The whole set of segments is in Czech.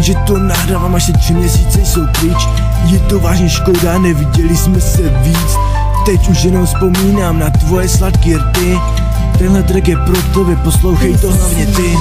že to nahrávám, až se 3 měsíce jsou pryč. Je to vážně škoda, neviděli jsme se víc. Teď už jenom vzpomínám na tvoje sladký rty. Tenhle track je pro tebe, poslouchej to hlavně ty.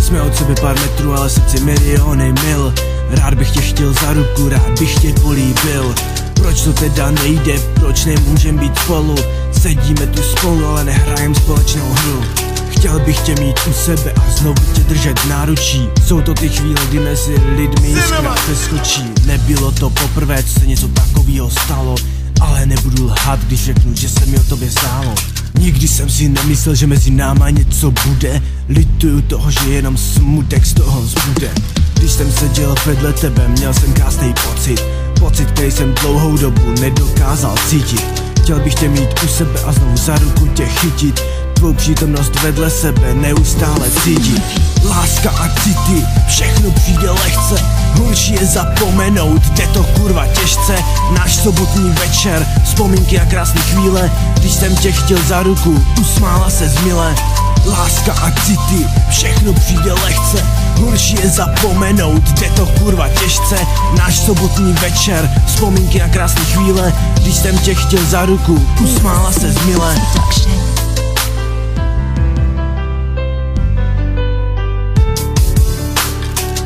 Jsme od sebe pár metrů, ale srdce miliony mil. Rád bych tě chtěl za ruku, rád bych tě políbil. Proč to teda nejde, proč nemůžem být spolu? Sedíme tu spolu, ale nehrajem společnou hru. Chtěl bych tě mít u sebe a znovu tě držet v náručí. Jsou to ty chvíle, kdy mezi lidmi jiskra přeskočí. Nebylo to poprvé, co se něco takového stalo, ale nebudu lhát, když řeknu, že se mi o tobě zdálo. Nikdy jsem si nemyslel, že mezi náma něco bude. Lituju toho, že jenom smutek z toho zbude. Když jsem seděl vedle tebe, měl jsem krásný pocit. Pocit, který jsem dlouhou dobu nedokázal cítit. Chtěl bych tě mít u sebe a znovu za ruku tě chytit. Tvou přítomnost vedle sebe neustále cítit. Láska a city, všechno přijde lehce. Horší je zapomenout, jde to kurva těžce. Náš sobotní večer, vzpomínky a krásné chvíle. Když jsem tě chtěl za ruku, usmála se mile. Láska a city, všechno přijde lehce. Horší je zapomenout, jde to kurva těžce. Náš sobotní večer, vzpomínky a krásné chvíle. Když jsem tě chtěl za ruku, usmála se mile.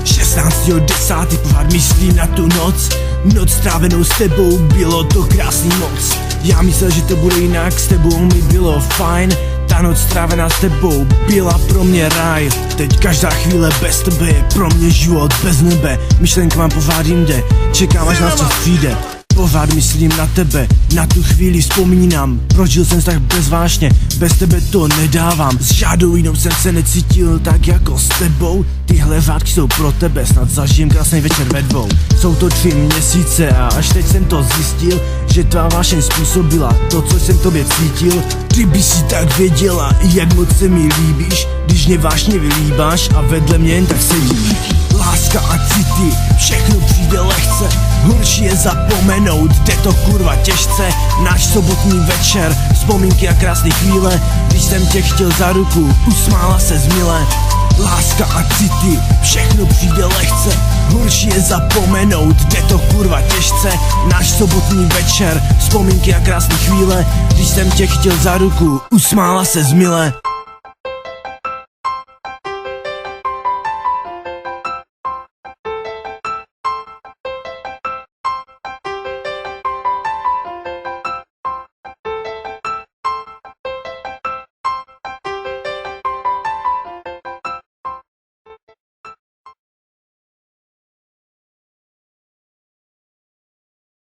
16.10. pořád myslím na tu noc. Noc strávenou s tebou, bylo to krásný moc. Já myslel, že to bude jinak, s tebou mi bylo fajn. Ta noc strávená s tebou byla pro mě ráj. Teď každá chvíle bez tebe je pro mě život bez nebe. Myšlenka mám pořád jinde, čekám až nás čas přijde. Pořád myslím na tebe, na tu chvíli vzpomínám. Prožil jsem tak bezvážně, bez tebe to nedávám. S žádnou jinou jsem se necítil tak jako s tebou. Tyhle řádky jsou pro tebe, snad zažijem krásný večer ve dvou. Jsou to 3 měsíce a až teď jsem to zjistil, že tvá vášeň způsobila to, co jsem tobě cítil. Ty by si tak věděla, jak moc se mi líbíš, když mě vážně vylíbáš a vedle mě jen tak sedíš. Láska a city, všechno přijde lehce. Horší je zapomenout, jde to kurva těžce. Náš sobotní večer, vzpomínky a krásné chvíle. Když jsem tě chtěl za ruku, usmála se mile. Láska a city, všechno přijde lehce. Horší je zapomenout, jde to kurva těžce. Náš sobotní večer, vzpomínky a krásné chvíle. Když jsem tě chtěl za ruku, usmála se mile.